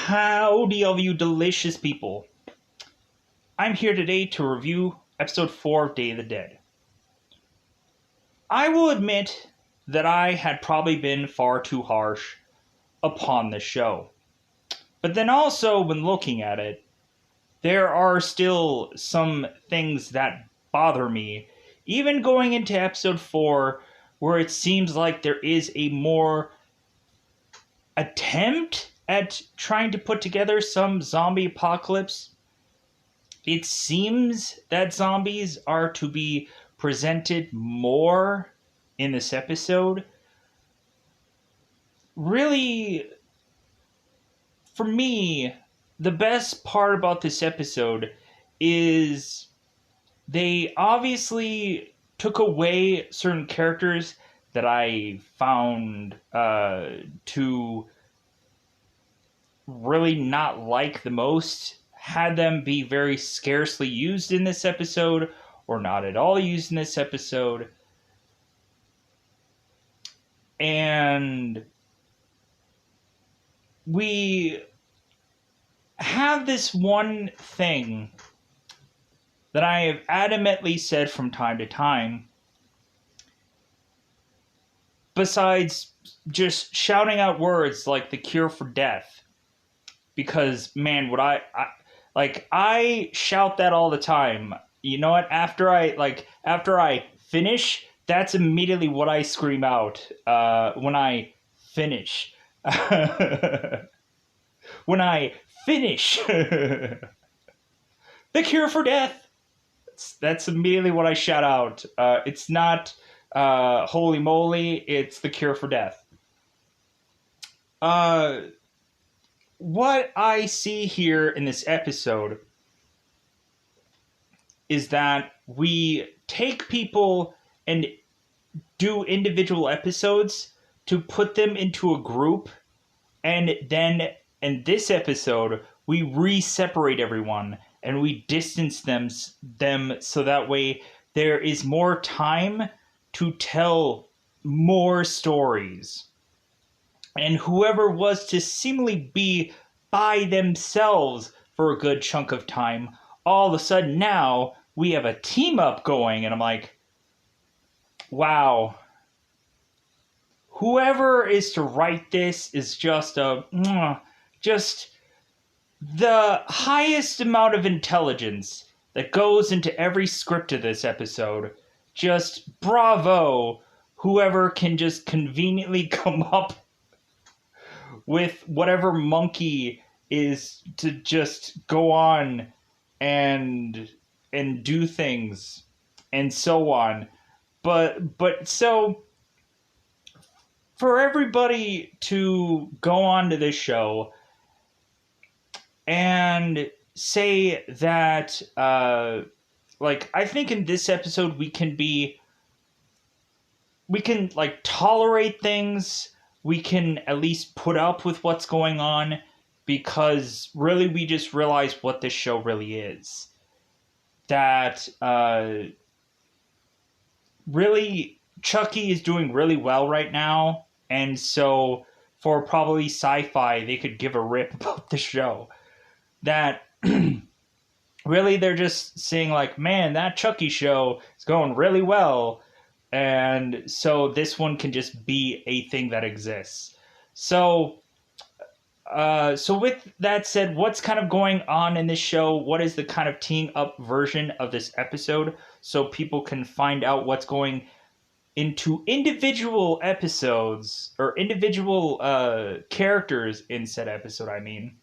Howdy, all of you delicious people. I'm here today to review episode 4 of Day of the Dead. I will admit that I had probably been far too harsh upon the show. But then also, when looking at it, there are still some things that bother me, even going into episode 4, where it seems like there is a more attempt at trying to put together some zombie apocalypse. It seems that zombies are to be presented more in this episode. Really, for me, the best part about this episode is they obviously took away certain characters that I found to really not like the most, had them be very scarcely used in this episode, or not at all used in this episode. And we have this one thing that I have adamantly said from time to time, besides just shouting out words like the cure for death. Because, man, I shout that all the time. You know what? After I finish, that's immediately what I scream out when I finish. When I finish. The cure for death. That's immediately what I shout out. It's not holy moly, it's the cure for death. What I see here in this episode is that we take people and do individual episodes to put them into a group, and then in this episode we re-separate everyone and we distance them so that way there is more time to tell more stories. And whoever was to seemingly be by themselves for a good chunk of time, all of a sudden now we have a team up going. And I'm like, wow. Whoever is to write this is just the highest amount of intelligence that goes into every script of this episode. Just bravo, whoever can just conveniently come up with whatever monkey is to just go on and do things and so on. But so for everybody to go on to this show and say that I think in this episode we can tolerate things. We can at least put up with what's going on, because really we just realize what this show really is. That really Chucky is doing really well right now, and so for probably sci-fi they could give a rip about the show. That really they're just saying like, man, that Chucky show is going really well. And so this one can just be a thing that exists. So with that said, what's kind of going on in this show? What is the kind of teeing up version of this episode? So people can find out what's going into individual episodes, or individual characters in said episode, I mean.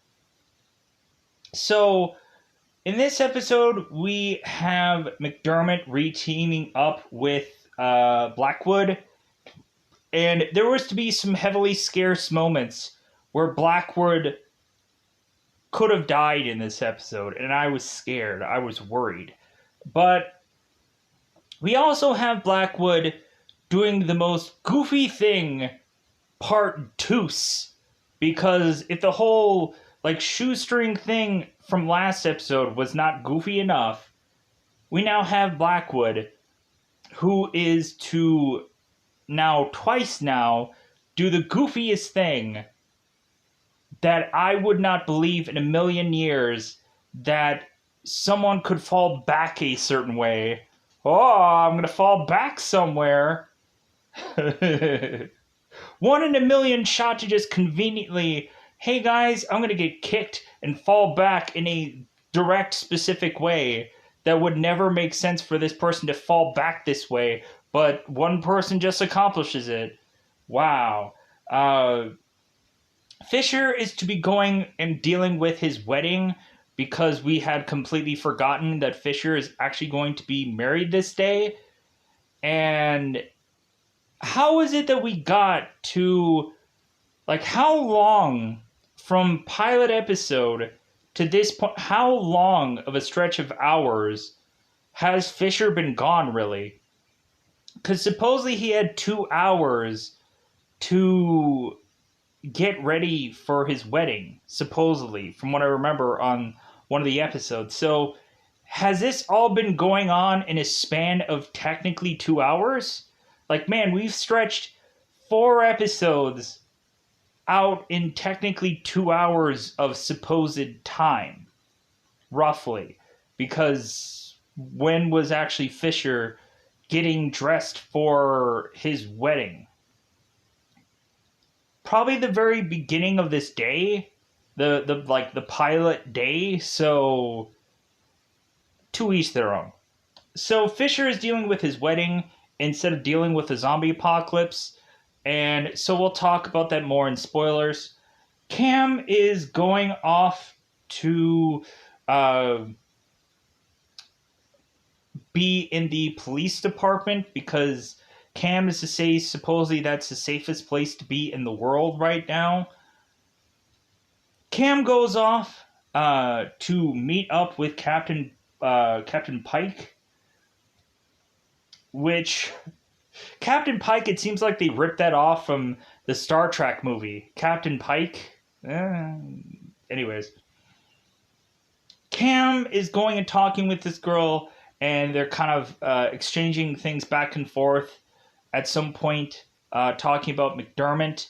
So in this episode, we have Mcdermott re-teaming up with Blackwood, and there was to be some heavily scarce moments where Blackwood could have died in this episode, and I was scared. I was worried. But we also have Blackwood doing the most goofy thing, part deuce, because if the whole shoestring thing from last episode was not goofy enough, we now have Blackwood, who is to twice now do the goofiest thing that I would not believe in a million years that someone could fall back a certain way. Oh, I'm going to fall back somewhere. 1 in a million shot to just conveniently, hey guys, I'm going to get kicked and fall back in a direct, specific way that would never make sense for this person to fall back this way, but one person just accomplishes it. Wow. Fisher is to be going and dealing with his wedding because we had completely forgotten that Fisher is actually going to be married this day. And how is it that we got to, like, how long from pilot episode to this point, how long of a stretch of hours has Fisher been gone, really? Because supposedly he had 2 hours to get ready for his wedding, supposedly, from what I remember on one of the episodes. So has this all been going on in a span of technically 2 hours? Like, man, we've stretched 4 episodes out in technically 2 hours of supposed time, roughly. Because when was actually Fisher getting dressed for his wedding? Probably the very beginning of this day, the pilot day. So to each their own. So Fisher is dealing with his wedding instead of dealing with the zombie apocalypse, and so we'll talk about that more in spoilers. Cam is going off to be in the police department because Cam is to say supposedly that's the safest place to be in the world right now. Cam goes off to meet up with Captain Pike, which Captain Pike, it seems like they ripped that off from the Star Trek movie. Captain Pike. Anyways. Cam is going and talking with this girl, and they're kind of exchanging things back and forth at some point, talking about Mcdermott.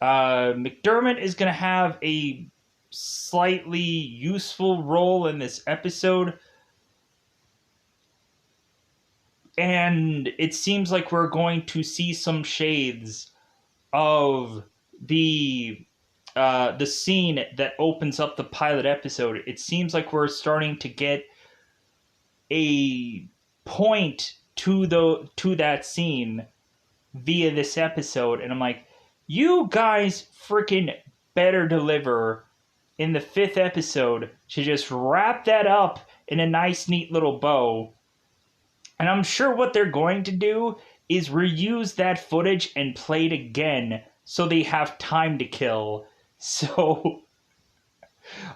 Mcdermott is going to have a slightly useful role in this episode. And it seems like we're going to see some shades of the scene that opens up the pilot episode. It seems like we're starting to get a point to that scene via this episode, and I'm like, you guys freaking better deliver in the 5th episode to just wrap that up in a nice, neat little bow. And I'm sure what they're going to do is reuse that footage and play it again so they have time to kill. So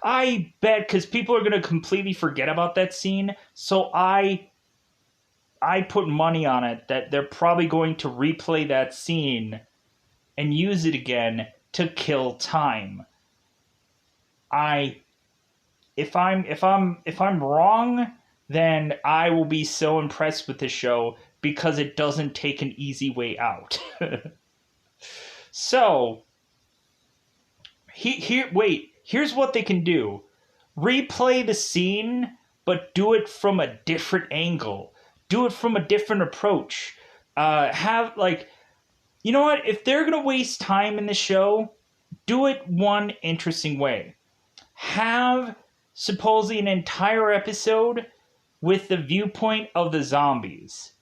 I bet, because people are going to completely forget about that scene, so I put money on it that they're probably going to replay that scene and use it again to kill time. If I'm wrong, then I will be so impressed with this show because it doesn't take an easy way out. So, here's what they can do. Replay the scene, but do it from a different angle. Do it from a different approach. You know what? If they're going to waste time in the show, do it one interesting way. Have supposedly an entire episode with the viewpoint of the zombies.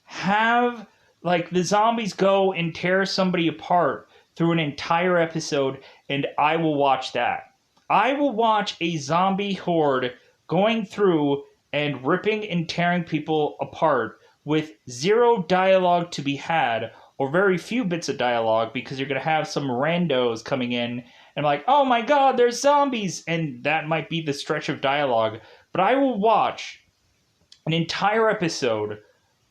Have, the zombies go and tear somebody apart through an entire episode, and I will watch that. I will watch a zombie horde going through and ripping and tearing people apart with 0 dialogue to be had, or very few bits of dialogue, because you're going to have some randos coming in and like, oh my god, there's zombies! And that might be the stretch of dialogue. But I will watch an entire episode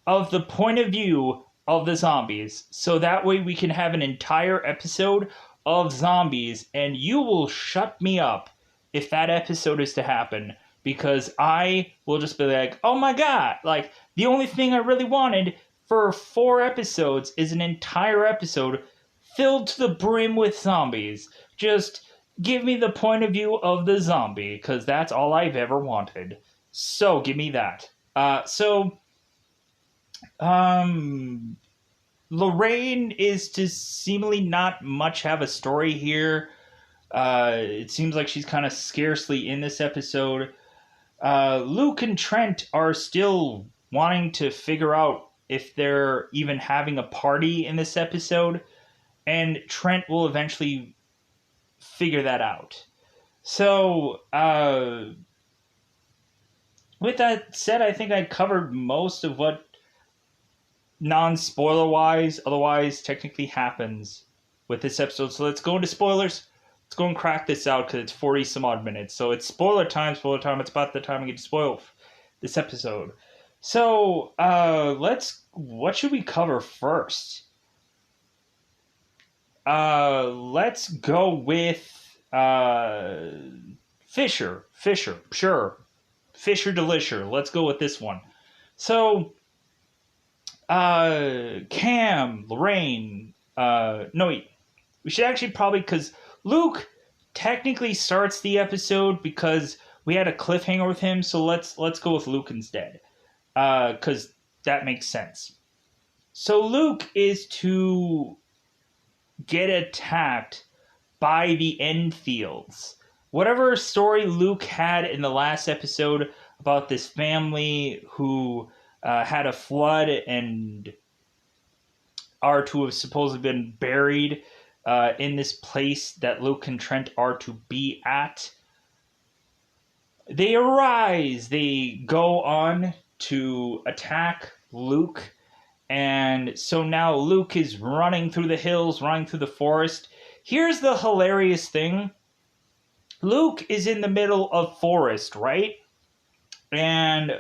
of the point of view of the zombies, so that way we can have an entire episode of zombies, and you will shut me up if that episode is to happen, because I will just be like, oh my god, the only thing I really wanted for 4 episodes is an entire episode filled to the brim with zombies. Just Give me the point of view of the zombie, because that's all I've ever wanted. So give me that. Um, Lorraine is to seemingly not much have a story here. It seems like she's kind of scarcely in this episode. Luke and Trent are still wanting to figure out if they're even having a party in this episode, and Trent will eventually figure that out. So, with that said, I think I covered most of what non-spoiler wise otherwise technically happens with this episode. So let's go into spoilers. Let's go and crack this out because it's 40 some odd minutes. So it's spoiler time. It's about the time I get to spoil this episode. So what should we cover first? Let's go with Fisher, sure. Fisher Delisher. Let's go with this one. So Cam, Lorraine, no wait. We should actually probably, because Luke technically starts the episode because we had a cliffhanger with him, so let's go with Luke instead. Because that makes sense. So Luke is to get attacked by the Enfields. Whatever story Luke had in the last episode about this family who had a flood and are to have supposedly been buried in this place that Luke and Trent are to be at. They arise. They go on to attack Luke. And so now Luke is running through the hills, running through the forest. Here's the hilarious thing. Luke is in the middle of forest, right? And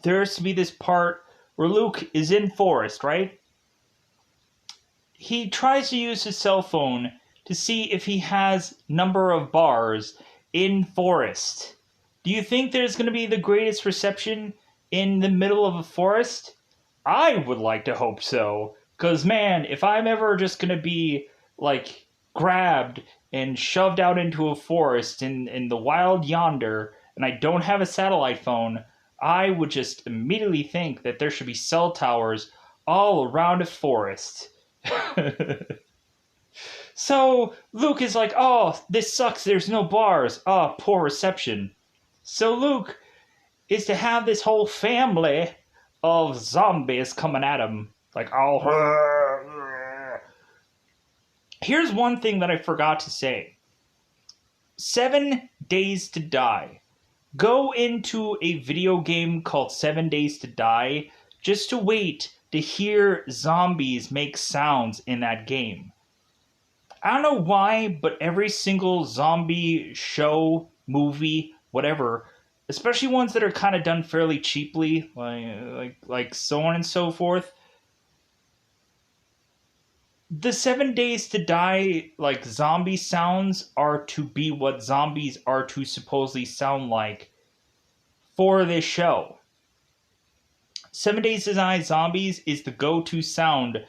there's to be this part where Luke is in forest, right? He tries to use his cell phone to see if he has number of bars in forest. Do you think there's going to be the greatest reception in the middle of a forest? I would like to hope so. Because, man, if I'm ever just going to be, like, grabbed and shoved out into a forest in the wild yonder, and I don't have a satellite phone, I would just immediately think that there should be cell towers all around a forest. So Luke is like, oh, this sucks, there's no bars. Oh, poor reception. So Luke is to have this whole family of zombies coming at him. Like, oh. Here's one thing that I forgot to say. 7 Days to Die. Go into a video game called 7 Days to Die just to wait to hear zombies make sounds in that game. I don't know why, but every single zombie show, movie, whatever, especially ones that are kind of done fairly cheaply, like so on and so forth, the 7 Days to Die, like, zombie sounds are to be what zombies are to supposedly sound like for this show. 7 Days to Die Zombies is the go-to sound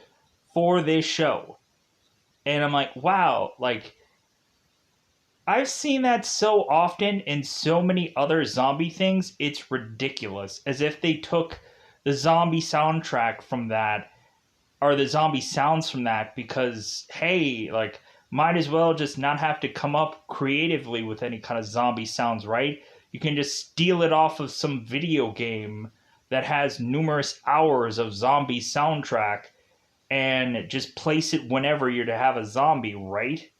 for this show. And I'm like, wow, like, I've seen that so often in so many other zombie things, it's ridiculous. As if they took the zombie soundtrack from that, or the zombie sounds from that, because, hey, like, might as well just not have to come up creatively with any kind of zombie sounds, right? You can just steal it off of some video game that has numerous hours of zombie soundtrack and just place it whenever you're to have a zombie, right?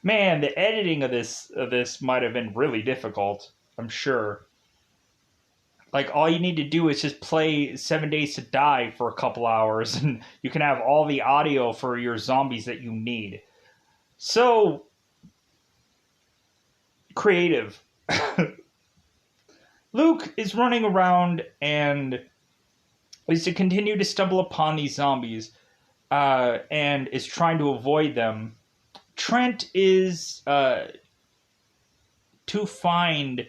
Man, the editing of this might have been really difficult, I'm sure. Like, all you need to do is just play 7 Days to Die for a couple hours, and you can have all the audio for your zombies that you need. So, creative. Luke is running around and is to continue to stumble upon these zombies, and is trying to avoid them. Trent is to find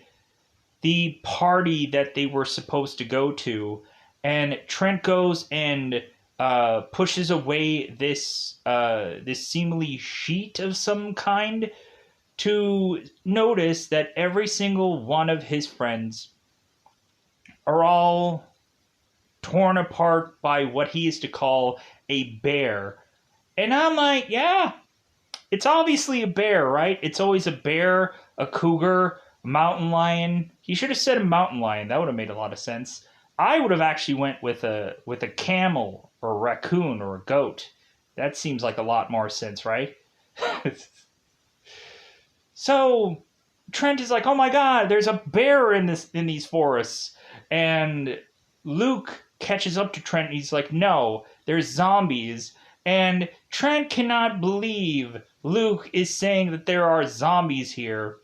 the party that they were supposed to go to, and Trent goes and pushes away this seemingly sheet of some kind to notice that every single one of his friends are all torn apart by what he is to call a bear. And I'm like, yeah, it's obviously a bear, right? It's always a bear, a cougar, a mountain lion. He should have said a mountain lion. That would have made a lot of sense. I would have actually went with a camel or a raccoon or a goat. That seems like a lot more sense, right? So Trent is like, "Oh my God, there's a bear in these forests," and Luke catches up to Trent. And he's like, "No, there's zombies." And Trent cannot believe Luke is saying that there are zombies here.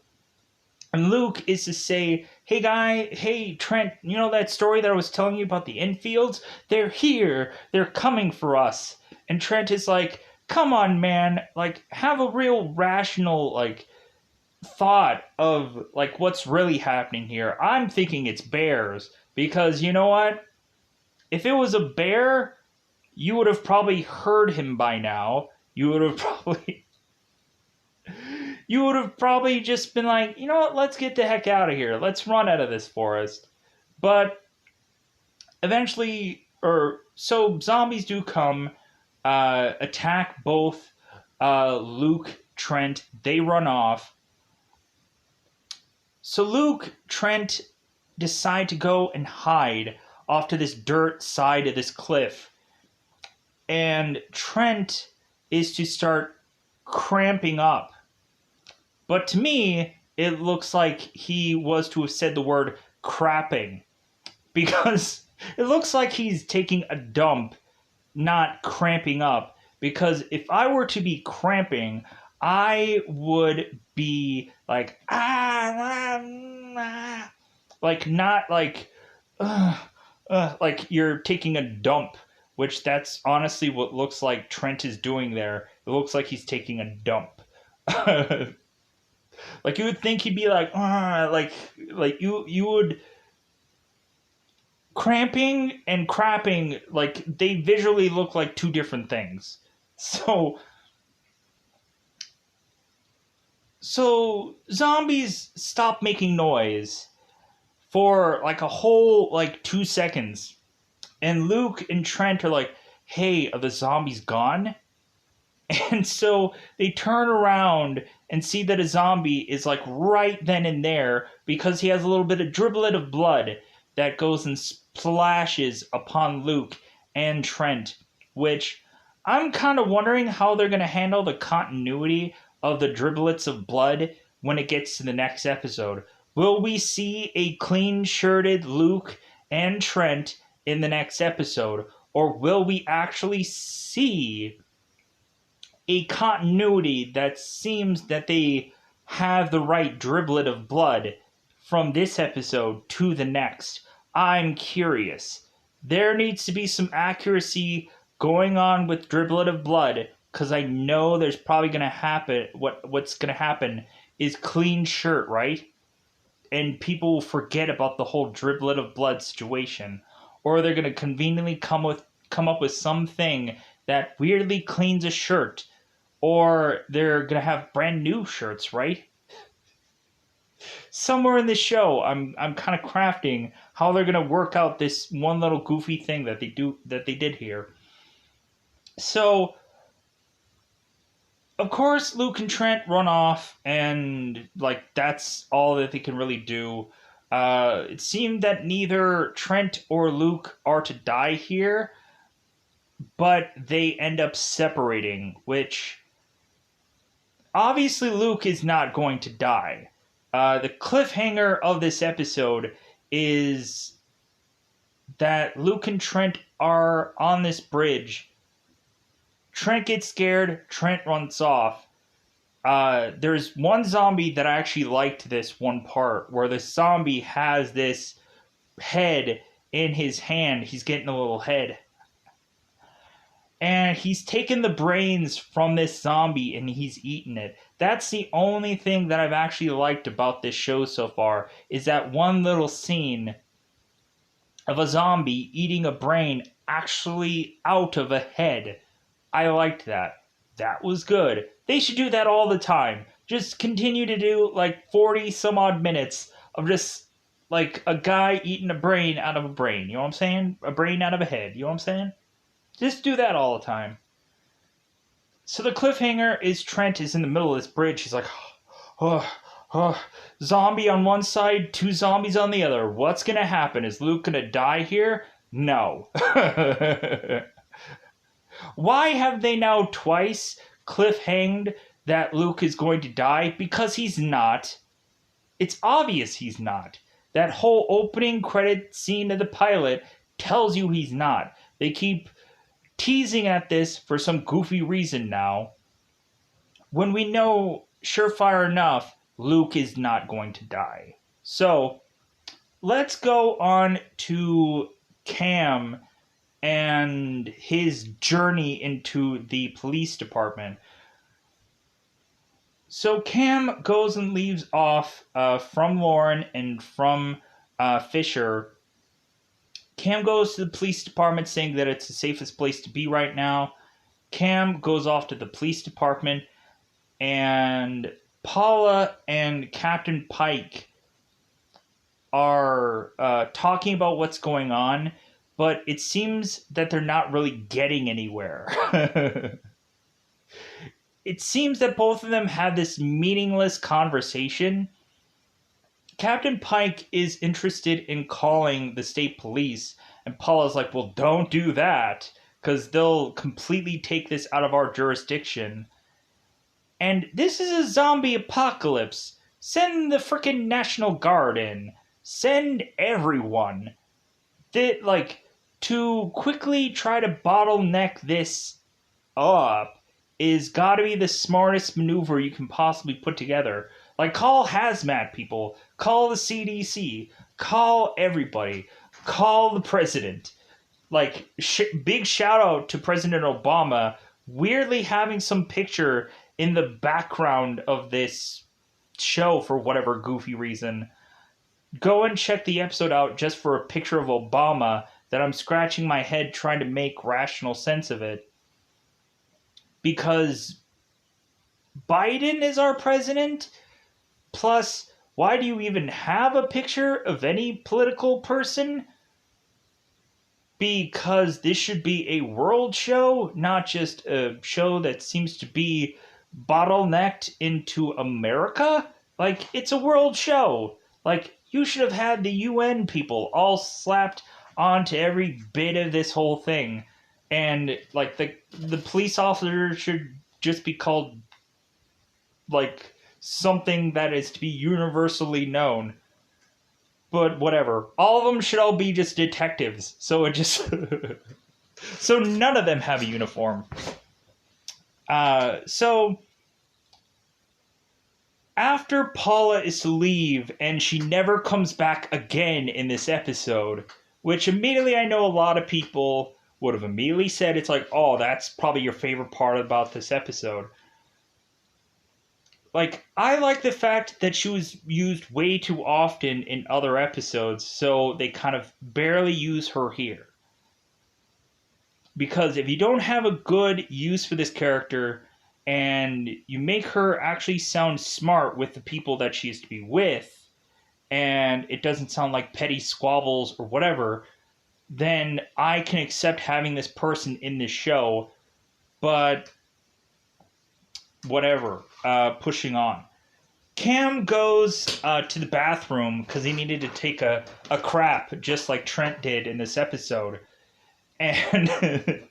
And Luke is to say, hey Trent, you know that story that I was telling you about the infields? They're here. They're coming for us. And Trent is like, come on, man. Like, have a real rational, like, thought of, like, what's really happening here. I'm thinking it's bears. Because, you know what? If it was a bear, you would have probably heard him by now. You would have probably just been like, you know what, let's get the heck out of here. Let's run out of this forest. But eventually, so zombies do come, attack both Luke, Trent. They run off. So Luke, Trent decide to go and hide off to this dirt side of this cliff. And Trent is to start cramping up. But to me, it looks like he was to have said the word crapping. Because it looks like he's taking a dump, not cramping up. Because if I were to be cramping, I would be like, like not like, like you're taking a dump. Which that's honestly what looks like Trent is doing there. It looks like he's taking a dump. Like you would think he'd be like you would. Cramping and crapping, like they visually look like two different things. So zombies stop making noise for like a whole like 2 seconds. And Luke and Trent are like, hey, are the zombies gone? And so they turn around and see that a zombie is like right then and there because he has a little bit of driblet of blood that goes and splashes upon Luke and Trent, which I'm kind of wondering how they're going to handle the continuity of the driblets of blood when it gets to the next episode. Will we see a clean-shirted Luke and Trent in the next episode, or will we actually see a continuity that seems that they have the right driblet of blood from this episode to the next? I'm curious. There needs to be some accuracy going on with driblet of blood, because I know there's probably going to happen, what's going to happen is clean shirt, right? And people will forget about the whole driblet of blood situation. Or they're going to conveniently come up with something that weirdly cleans a shirt. Or they're going to have brand new shirts, right? Somewhere in the show, I'm kind of crafting how they're going to work out this one little goofy thing that they did here. So, of course, Luke and Trent run off, and like that's all that they can really do. It seemed that neither Trent or Luke are to die here, but they end up separating, which obviously Luke is not going to die. The cliffhanger of this episode is that Luke and Trent are on this bridge. Trent gets scared, Trent runs off. There's one zombie that I actually liked this one part, where the zombie has this head in his hand. He's getting a little head. And he's taken the brains from this zombie and he's eaten it. That's the only thing that I've actually liked about this show so far, is that one little scene of a zombie eating a brain actually out of a head. I liked that. That was good. They should do that all the time. Just continue to do like 40 some odd minutes of just like a guy eating a brain out of a brain. You know what I'm saying? A brain out of a head. You know what I'm saying? Just do that all the time. So the cliffhanger is Trent is in the middle of this bridge. He's like, oh, oh, zombie on one side, 2 zombies on the other. What's going to happen? Is Luke going to die here? No. Why have they now twice cliffhanged that Luke is going to die? Because he's not. It's obvious he's not. That whole opening credit scene of the pilot tells you he's not. They keep teasing at this for some goofy reason now, when we know surefire enough Luke is not going to die. So let's go on to Cam and his journey into the police department. So Cam goes and leaves off from Lauren and from Fisher. Cam goes to the police department saying that it's the safest place to be right now. Cam goes off to the police department, and Paula and Captain Pike are talking about what's going on, but it seems that they're not really getting anywhere. It seems that both of them have this meaningless conversation. Captain Pike is interested in calling the state police, and Paula's like, well, don't do that, because they'll completely take this out of our jurisdiction. And this is a zombie apocalypse. Send the frickin' National Guard in. Send everyone. To quickly try to bottleneck this up is gotta be the smartest maneuver you can possibly put together. Like, call hazmat people, call the CDC, call everybody, call the president. Like, big shout out to President Obama weirdly having some picture in the background of this show for whatever goofy reason. Go and check the episode out just for a picture of Obama that I'm scratching my head trying to make rational sense of it. Because Biden is our president. Plus, why do you even have a picture of any political person? Because this should be a world show, not just a show that seems to be bottlenecked into America. Like, it's a world show. Like, you should have had the UN people all slapped onto every bit of this whole thing. And, like, the police officer should just be called, like, something that is to be universally known. But whatever. All of them should all be just detectives. So it just... so none of them have a uniform. So after Paula is to leave, and she never comes back again in this episode, which immediately I know a lot of people would have immediately said, it's like, oh, that's probably your favorite part about this episode. Like, I like the fact that she was used way too often in other episodes, so they kind of barely use her here. Because if you don't have a good use for this character, and you make her actually sound smart with the people that she is to be with, and it doesn't sound like petty squabbles or whatever, then I can accept having this person in this show, but whatever, pushing on. Cam goes to the bathroom because he needed to take a crap, just like Trent did in this episode. And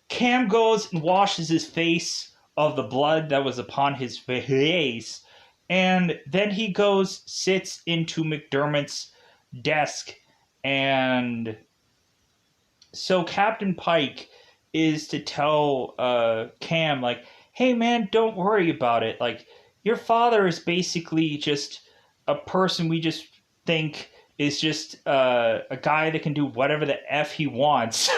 Cam goes and washes his face of the blood that was upon his face. And then he goes, sits into McDermott's desk. And so Captain Pike is to tell Cam, like, hey man, don't worry about it. Like, your father is basically just a person we just think is just a guy that can do whatever the F he wants.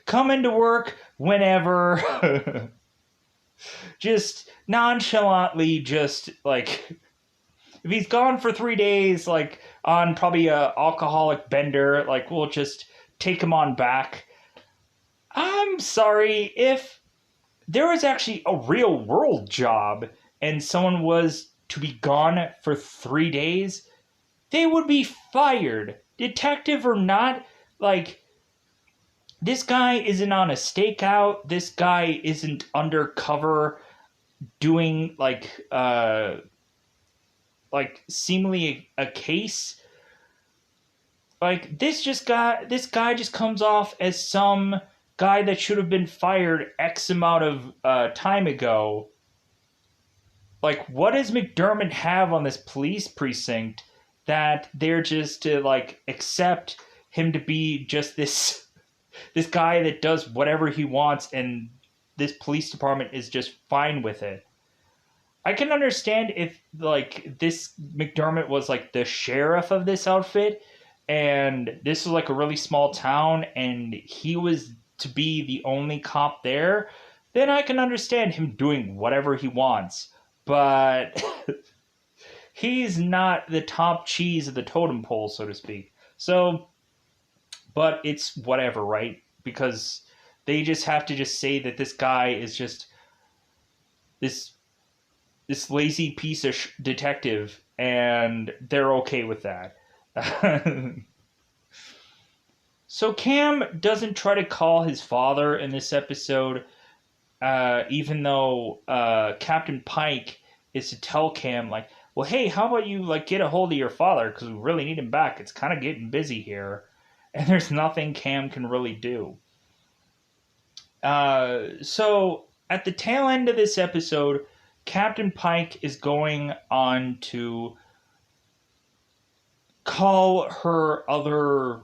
Come into work whenever. Just nonchalantly, just like, if he's gone for 3 days, like on probably a alcoholic bender, like, we'll just take him on back. I'm sorry, if there was actually a real world job and someone was to be gone for 3 days, they would be fired. Detective or not, like, this guy isn't on a stakeout. This guy isn't undercover doing, seemingly a case. Like, this guy just comes off as some guy that should have been fired X amount of time ago. Like, what does Mcdermott have on this police precinct that they're just to, like, accept him to be just this guy that does whatever he wants, and this police department is just fine with it? I can understand if, like, this Mcdermott was, like, the sheriff of this outfit, and this was, like, a really small town, and he was to be the only cop there, then I can understand him doing whatever he wants. But he's not the top cheese of the totem pole, so to speak. So, but it's whatever, right? Because they just have to just say that this guy is just this lazy piece of detective, and they're okay with that. So Cam doesn't try to call his father in this episode, even though Captain Pike is to tell Cam, like, well, hey, how about you, like, get a hold of your father, because we really need him back. It's kind of getting busy here. And there's nothing Cam can really do. So at the tail end of this episode, Captain Pike is going on to call her other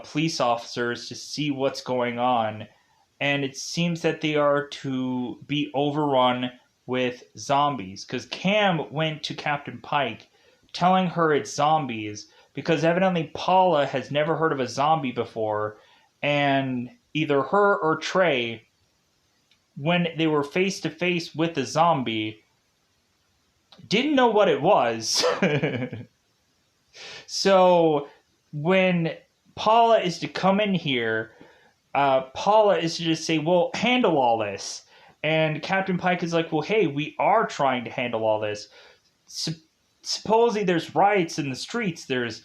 police officers to see what's going on. And it seems that they are to be overrun with zombies. Because Cam went to Captain Pike telling her it's zombies, because evidently Paula has never heard of a zombie before. And either her or Trey, when they were face to face with a zombie, didn't know what it was. So when Paula is to come in here, Paula is to just say, well, handle all this. And Captain Pike is like, well, hey, we are trying to handle all this. Supposedly there's riots in the streets. There's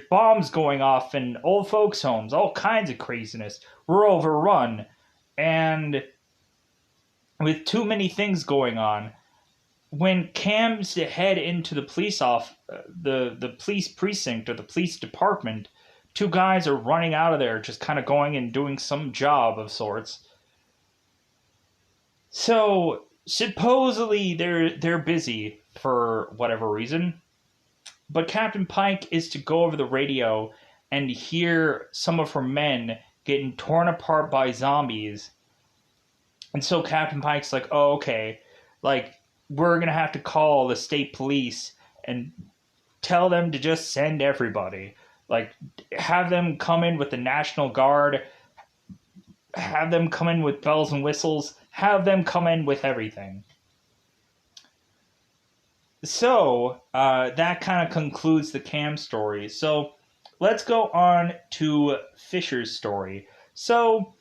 bombs going off in old folks' homes. All kinds of craziness. We're overrun. And with too many things going on, when Cam's to head into the the police precinct or the police department, two guys are running out of there, just kind of going and doing some job of sorts. So supposedly they're busy for whatever reason, but Captain Pike is to go over the radio and hear some of her men getting torn apart by zombies. And so Captain Pike's like, oh, okay, like, we're going to have to call the state police and tell them to just send everybody. Like, have them come in with the National Guard, have them come in with bells and whistles, have them come in with everything. So, that kind of concludes the Cam story. So, let's go on to Fisher's story. So,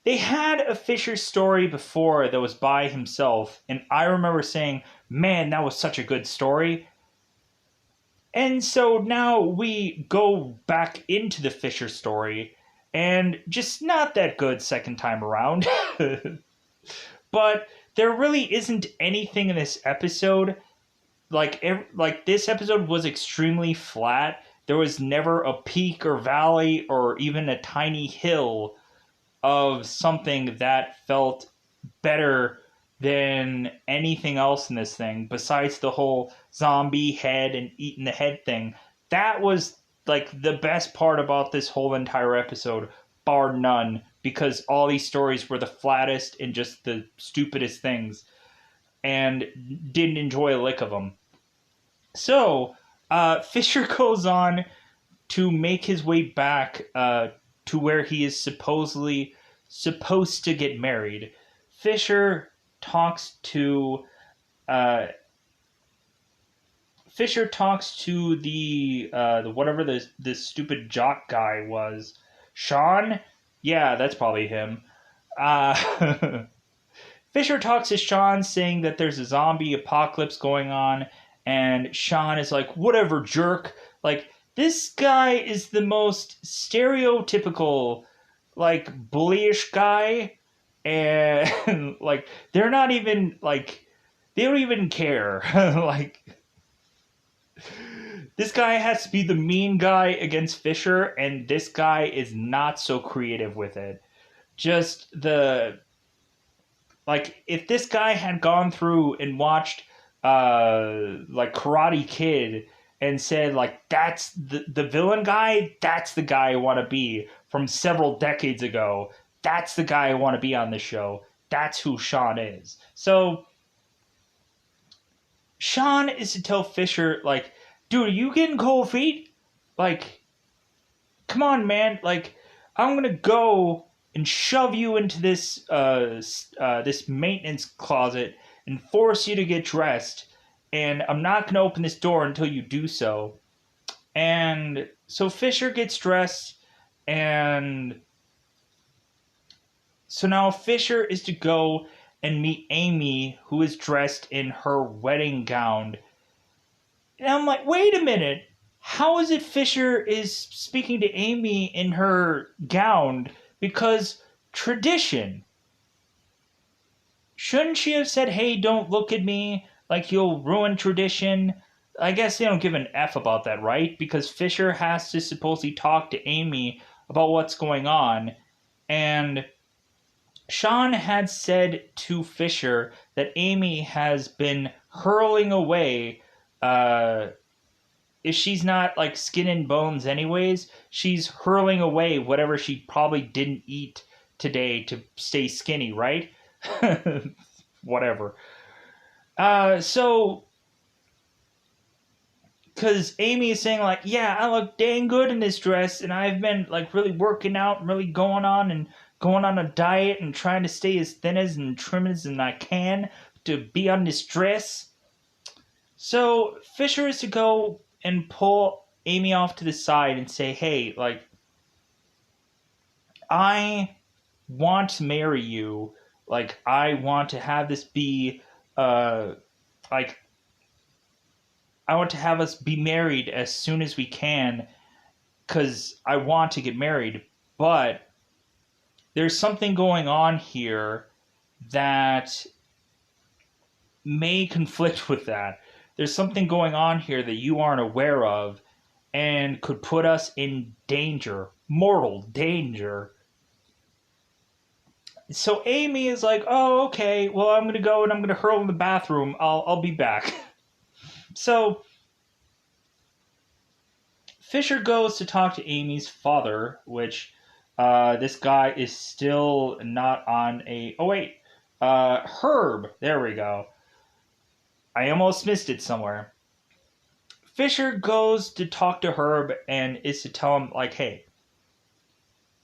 they had a Fisher story before that was by himself, and I remember saying, man, that was such a good story. And so now we go back into the Fisher story, and just not that good second time around. But there really isn't anything in this episode. Like this episode was extremely flat. There was never a peak or valley or even a tiny hill of something that felt better than anything else in this thing, besides the whole zombie head and eating the head thing. That was, like, the best part about this whole entire episode, bar none, because all these stories were the flattest and just the stupidest things, and didn't enjoy a lick of them. So, Fisher goes on to make his way back to where he is supposed to get married. Fisher talks to Fisher talks to the whatever the stupid jock guy was. Sean? Yeah, that's probably him. Fisher talks to Sean saying that there's a zombie apocalypse going on, and Sean is like, whatever, jerk. Like, this guy is the most stereotypical, like, bullyish guy, and, like, they're not even, like, they don't even care. Like, this guy has to be the mean guy against Fisher, and this guy is not so creative with it. Just the like if this guy had gone through and watched like Karate Kid and said like that's the villain guy, that's the guy I want to be from several decades ago. That's the guy I want to be on this show. That's who Sean is. So Sean is to tell Fisher like, dude, are you getting cold feet? Like, come on, man. Like, I'm gonna go and shove you into this maintenance closet and force you to get dressed, and I'm not gonna open this door until you do so. And so Fisher gets dressed, and so now Fisher is to go and meet Amy, who is dressed in her wedding gown. And I'm like, wait a minute. How is it Fisher is speaking to Amy in her gown? Because tradition. Shouldn't she have said, hey, don't look at me like you'll ruin tradition? I guess they don't give an F about that, right? Because Fisher has to supposedly talk to Amy about what's going on. And Sean had said to Fisher that Amy has been hurling away if she's not like skin and bones anyways, she's hurling away whatever she probably didn't eat today to stay skinny, right? Whatever. So because Amy is saying like, yeah, I look dang good in this dress, and I've been like really working out and really going on a diet and trying to stay as thin as and trim as I can to be on this dress. So Fisher is to go and pull Amy off to the side and say, hey, like, I want to marry you. Like, I want to have this be, like, I want to have us be married as soon as we can because I want to get married. But there's something going on here that may conflict with that. There's something going on here that you aren't aware of and could put us in danger, mortal danger. So Amy is like, oh, okay, well, I'm going to go and I'm going to hurl in the bathroom. I'll be back. So Fisher goes to talk to Amy's father, which this guy is still not on a... Oh, wait. Herb. There we go. I almost missed it somewhere. Fisher goes to talk to Herb and is to tell him, like, hey,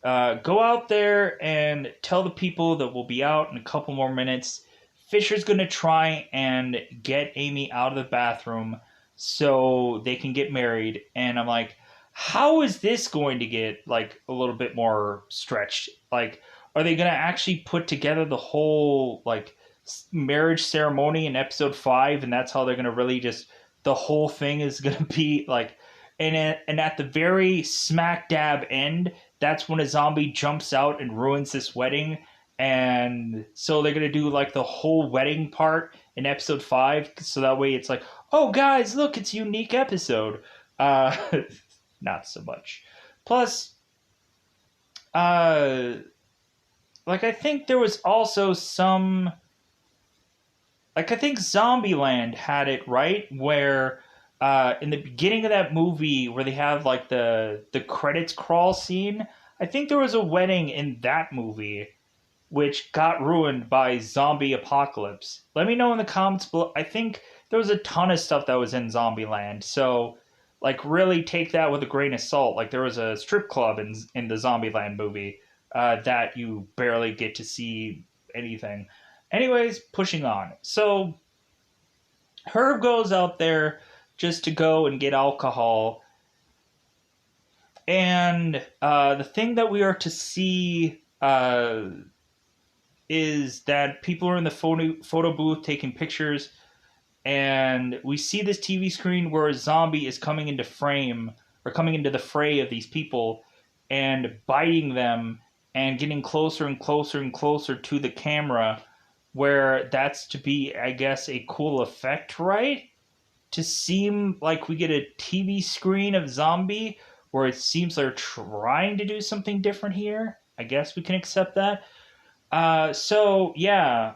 go out there and tell the people that we'll be out in a couple more minutes. Fisher's going to try and get Amy out of the bathroom so they can get married. And I'm like, how is this going to get, like, a little bit more stretched? Like, are they going to actually put together the whole, like, marriage ceremony in episode 5, and that's how they're going to really just... The whole thing is going to be, like... And at the very smack dab end, that's when a zombie jumps out and ruins this wedding. And so they're going to do like the whole wedding part in episode 5. So that way it's like, oh guys, look, it's a unique episode. Not so much. Plus, like I think there was also some... Like I think Zombieland had it, right? Where... in the beginning of that movie where they have like the credits crawl scene, I think there was a wedding in that movie which got ruined by zombie apocalypse. Let me know in the comments below. I think there was a ton of stuff that was in Zombieland, so like really take that with a grain of salt. Like there was a strip club in the Zombieland movie that you barely get to see anything. Anyways, pushing on. So Herb goes out there just to go and get alcohol. And the thing that we are to see is that people are in the photo booth taking pictures, and we see this TV screen where a zombie is coming into frame, or coming into the fray of these people and biting them and getting closer and closer and closer to the camera, where that's to be, I guess, a cool effect, right? To seem like we get a TV screen of zombie where it seems they're trying to do something different here. I guess we can accept that. So yeah.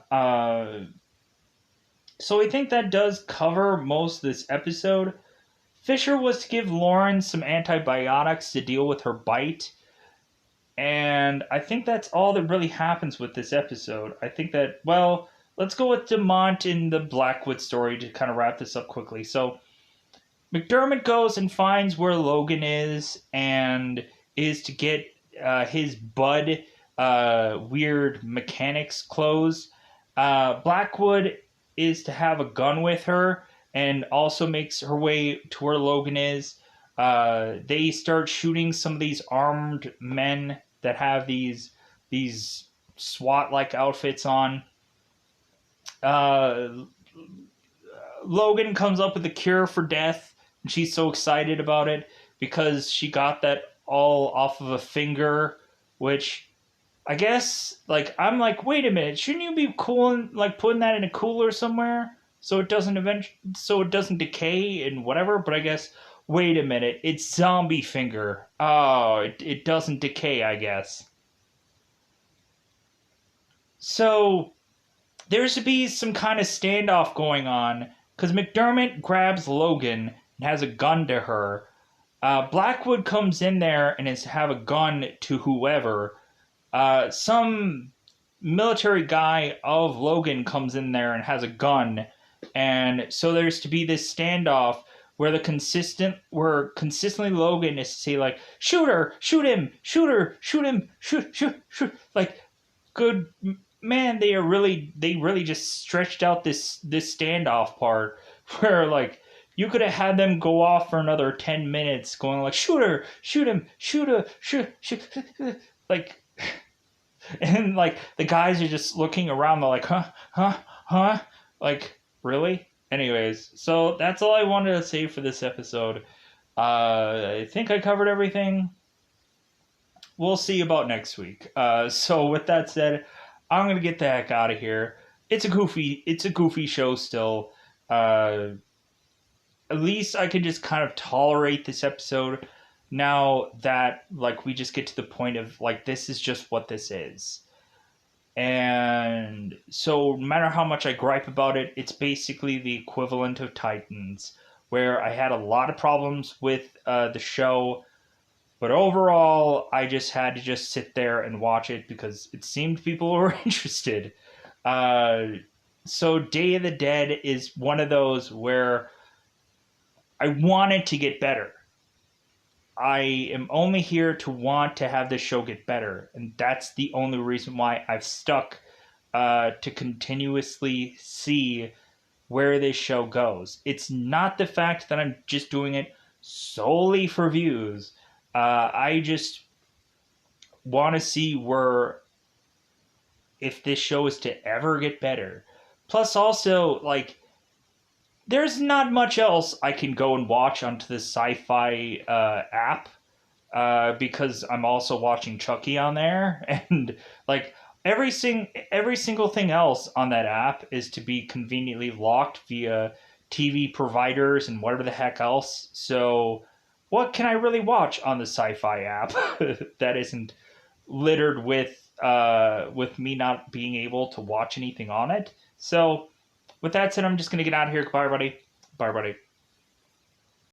So I think that does cover most of this episode. Fisher was to give Lauren some antibiotics to deal with her bite. And I think that's all that really happens with this episode. I think that, well, let's go with Mcdermott in the Blackwood story to kind of wrap this up quickly. So Mcdermott goes and finds where Logan is, and is to get his bud weird mechanics clothes. Blackwood is to have a gun with her and also makes her way to where Logan is. They start shooting some of these armed men that have these SWAT-like outfits on. Logan comes up with a cure for death, and she's so excited about it because she got that all off of a finger, which I guess, like, I'm like, wait a minute, shouldn't you be cool and, like, putting that in a cooler somewhere so it doesn't decay and whatever? But I guess, wait a minute, it's zombie finger. Oh, it doesn't decay, I guess. So there's to be some kind of standoff going on because Mcdermott grabs Logan and has a gun to her. Blackwood comes in there and is to have a gun to whoever. Some military guy of Logan comes in there and has a gun, and so there's to be this standoff where consistently Logan is to say, like, shoot her, shoot him, shoot her, shoot him, shoot. Like, good man, they really just stretched out this standoff part where, like, you could have had them go off for another 10 minutes going like, shoot her, shoot him, shoot her, shoot, like, and, like, the guys are just looking around, they're like, huh, like, really? Anyways, so that's all I wanted to say for this episode. I think I covered everything. We'll see about next week. So with that said, I'm gonna get the heck out of here. It's a goofy show still. At least I can just kind of tolerate this episode now that, like, we just get to the point of, like, this is just what this is. And so no matter how much I gripe about it, it's basically the equivalent of Titans, where I had a lot of problems with the show, but overall I just had to just sit there and watch it because it seemed people were interested. So Day of the Dead is one of those where I want it to get better. I am only here to want to have this show get better, and that's the only reason why I've stuck to continuously see where this show goes. It's not the fact that I'm just doing it solely for views. I just want to see if this show is to ever get better. Plus, also, like, there's not much else I can go and watch onto the Sci-Fi app because I'm also watching Chucky on there, and, like, every single thing else on that app is to be conveniently locked via TV providers and whatever the heck else. So what can I really watch on the Sci-Fi app that isn't littered with me not being able to watch anything on it? So with that said, I'm just going to get out of here. Goodbye, everybody. Bye, everybody.